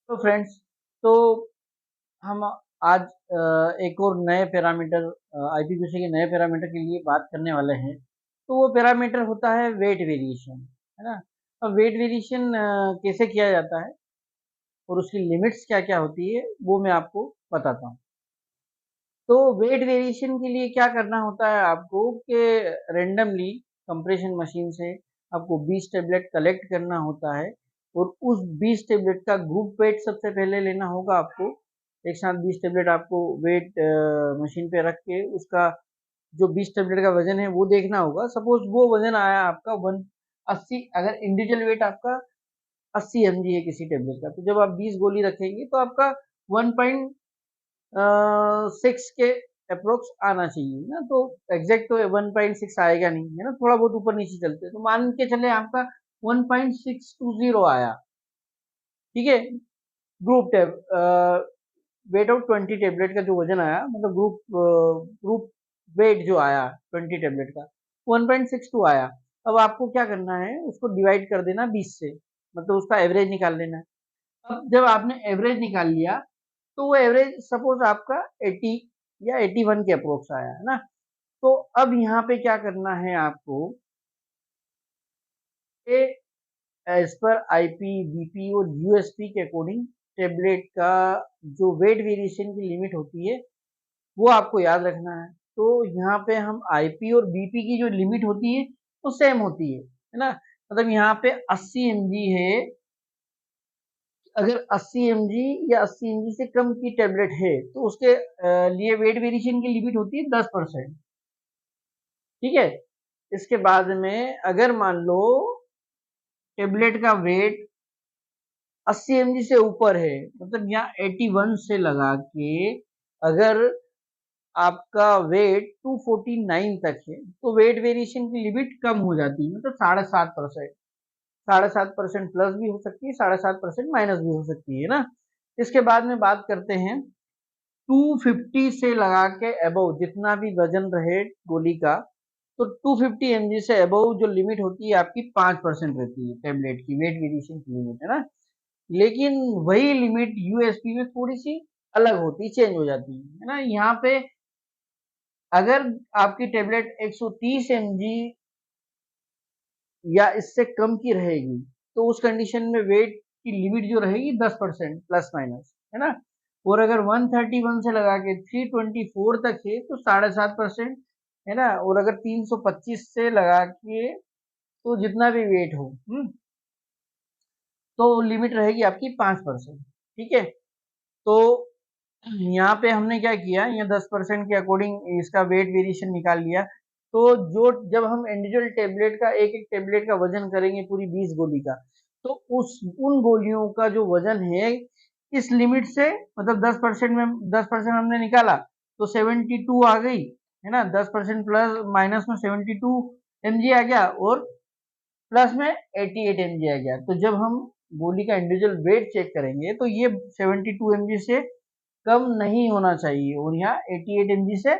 तो फ्रेंड्स, तो हम आज एक और नए पैरामीटर आईपीवीसी के नए पैरामीटर के लिए बात करने वाले हैं। तो वो पैरामीटर होता है वेट वेरिएशन, है ना। अब वेट वेरिएशन कैसे किया जाता है और उसकी लिमिट्स क्या क्या होती है वो मैं आपको बताता हूँ। तो वेट वेरिएशन के लिए क्या करना होता है आपको कि रेंडमली कंप्रेशन मशीन से आपको 20 टेबलेट कलेक्ट करना होता है और उस 20 टेबलेट का ग्रुप वेट सबसे पहले लेना होगा आपको। एक साथ 20 टेबलेट आपको वेट मशीन पे रख के उसका जो 20 टेबलेट का वजन है वो देखना होगा। सपोज वो वजन आया आपका 180, अगर इंडिविजुअल वेट आपका 80 mg है किसी टेबलेट का, तो जब आप 20 गोली रखेंगे तो आपका 1.6 के अप्रोक्स आना चाहिए ना। तो एग्जैक्ट तो 1.6 आएगा नहीं, है ना, थोड़ा बहुत ऊपर नीचे चलते, तो मान के चले आपका 1.620 आया। ठीक है, group tab weight of 20 tablet का जो वजन आया, मतलब ग्रुप वेट जो आया 20 टेबलेट का 1.62 आया। अब आपको क्या करना है, उसको डिवाइड कर देना 20 से, मतलब उसका एवरेज निकाल लेना है। अब जब आपने एवरेज निकाल लिया तो वो एवरेज सपोज आपका 80 या 81 के अप्रोक्स आया, है ना। तो अब यहाँ पे क्या करना है आपको, एज पर आईपी, बीपी और यूएसपी के अकॉर्डिंग टेबलेट का जो वेट वेरिएशन की लिमिट होती है वो आपको याद रखना है। तो यहाँ पे हम आईपी और बीपी की जो लिमिट होती है वो सेम होती है ना। मतलब यहाँ पे 80 mg है, अगर 80 mg या 80 mg से कम की टेबलेट है तो उसके लिए वेट वेरिएशन की लिमिट होती है 10%। ठीक है, इसके बाद में अगर मान लो टेबलेट का वेट 80 mg से ऊपर है, मतलब यहाँ 81 से लगा के अगर आपका वेट 249 तक है तो वेट वेरिएशन की लिमिट कम हो जाती है, मतलब 7.5%। 7.5% प्लस भी हो सकती है, 7.5% माइनस भी हो सकती है ना। इसके बाद में बात करते हैं 250 से लगा के अबव जितना भी वजन रहे गोली का, तो 250 mg से अबव जो लिमिट होती है आपकी 5% रहती है टेबलेट की वेट वेरिएशन की लिमिट, है ना। लेकिन वही लिमिट यूएसपी में थोड़ी सी अलग होती, चेंज हो जाती है ना। यहाँ पे अगर आपकी टेबलेट 130 mg या इससे कम की रहेगी तो उस कंडीशन में वेट की लिमिट जो रहेगी 10% प्लस माइनस, है ना। और अगर 131 से लगा के 324 तक है तो 7.5%, है ना। और अगर 325 से लगा के तो जितना भी वेट हो, तो लिमिट रहेगी आपकी 5%। ठीक है, तो यहाँ पे हमने क्या किया, यहाँ 10% के अकॉर्डिंग इसका वेट वेरिएशन निकाल लिया। तो जो जब हम इंडिविजुअल टेबलेट का एक एक टेबलेट का वजन करेंगे पूरी 20 गोली का, तो उस उन गोलियों का जो वजन है इस लिमिट से, मतलब 10% में 10% हमने निकाला तो 72 आ गई, है ना। 10% प्लस माइनस में 72 mg आ गया और प्लस में 88 mg आ गया। तो जब हम गोली का इंडिविजुअल वेट चेक करेंगे तो ये 72 mg से कम नहीं होना चाहिए और यहाँ 88 mg से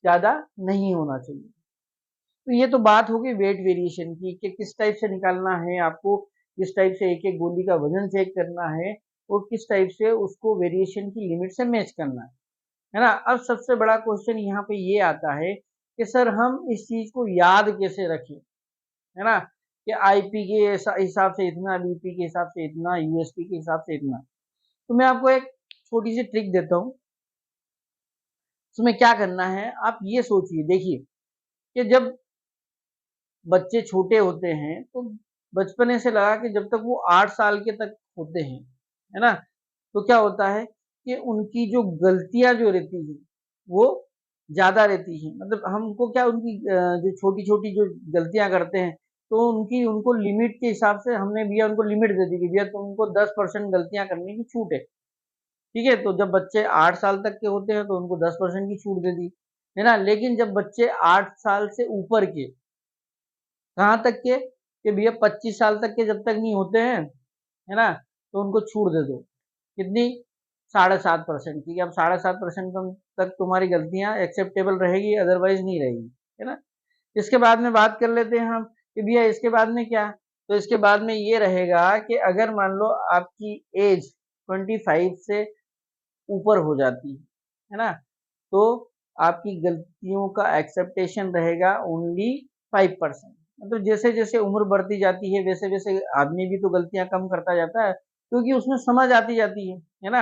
ज्यादा नहीं होना चाहिए। तो ये तो बात होगी वेट वेरिएशन की कि किस टाइप से निकालना है आपको, किस टाइप से एक एक गोली का वजन चेक करना है और किस टाइप से उसको वेरिएशन की लिमिट से मैच करना है ना। अब सबसे बड़ा क्वेश्चन यहाँ पे ये आता है कि सर हम इस चीज को याद कैसे रखें, है ना, कि आईपी के हिसाब से इतना, बीपी के हिसाब से इतना, यूएसपी के हिसाब से इतना। तो मैं आपको एक छोटी सी ट्रिक देता हूँ। उसमें क्या करना है, आप ये सोचिए, देखिए कि जब बच्चे छोटे होते हैं तो बचपने से लगा के जब तक वो 8 साल के तक होते हैं, है ना, तो क्या होता है कि उनकी जो गलतियां जो रहती है वो ज्यादा रहती है। मतलब हमको क्या, उनकी जो छोटी छोटी जो गलतियां करते हैं तो उनकी उनको लिमिट के हिसाब से हमने भैया उनको लिमिट दे दी कि भैया तुमको 10% गलतियां करने की छूट है। ठीक है, तो जब बच्चे 8 साल तक के होते हैं तो उनको 10% की छूट दे दी, है ना। लेकिन जब बच्चे 8 साल से ऊपर के, कहाँ तक के, कि भैया 25 साल तक के जब तक नहीं होते हैं, है ना, तो उनको छूट दे दो। कितनी? 7.5% की। अब 7.5% तक तुम्हारी गलतियां एक्सेप्टेबल रहेगी, अदरवाइज नहीं रहेगी, है ना। इसके बाद में बात कर लेते हैं हम कि भैया इसके बाद में क्या। तो इसके बाद में ये रहेगा कि अगर मान लो आपकी एज 25 से ऊपर हो जाती है ना, तो आपकी गलतियों का एक्सेप्टेशन रहेगा ओनली 5%। मतलब जैसे जैसे उम्र बढ़ती जाती है वैसे वैसे आदमी भी तो गलतियां कम करता जाता है, क्योंकि उसमें समझ आती जाती है ना।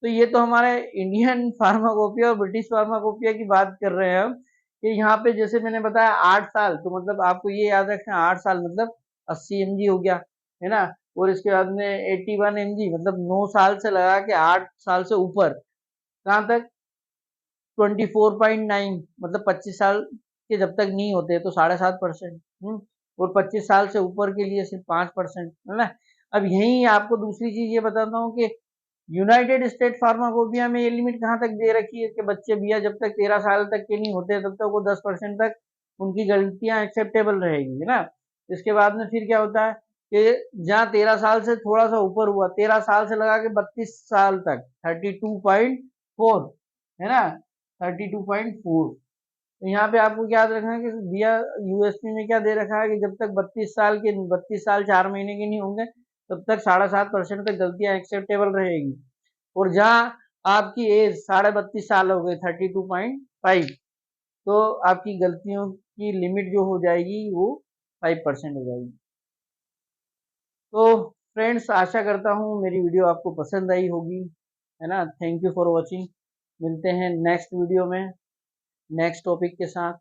तो ये तो हमारे इंडियन फार्माकोपिया और ब्रिटिश फार्माकोपिया की बात कर रहे हैं हम, कि यहाँ पे जैसे मैंने बताया 8 साल, तो मतलब आपको ये याद रखना 8 साल मतलब 80 mg हो गया, है ना। और इसके बाद में 81 mg, मतलब 9 साल से लगा के 8 साल से ऊपर कहाँ तक 24.9, मतलब 25 साल के जब तक नहीं होते तो 7.5%। और 25 साल से ऊपर के लिए सिर्फ 5%, है ना। अब यही आपको दूसरी चीज ये बताता हूँ कि यूनाइटेड स्टेट फार्माकोपिया में ये लिमिट कहाँ तक दे रखी है कि बच्चे भैया जब तक 13 साल तक के नहीं होते तब तक वो 10% तक उनकी गलतियां एक्सेप्टेबल रहेगी, है ना। इसके बाद में फिर क्या होता है कि जहाँ 13 साल से थोड़ा सा ऊपर हुआ, 13 साल से लगा के 32 साल तक 32.4, है ना, 32.4। तो यहाँ पे आपको क्या याद रखना है कि भैया यूएसपी में क्या दे रखा है कि जब तक 32 साल 4 महीने के नहीं होंगे तब तक 7.5% तक गलतियां एक्सेप्टेबल रहेगी। और जहाँ आपकी एज 32.5 साल हो गई 32.5, तो आपकी गलतियों की लिमिट जो हो जाएगी वो 5% हो जाएगी। तो फ्रेंड्स, आशा करता हूँ मेरी वीडियो आपको पसंद आई होगी, है ना। Thank you for watching. मिलते हैं नेक्स्ट वीडियो में नेक्स्ट टॉपिक के साथ।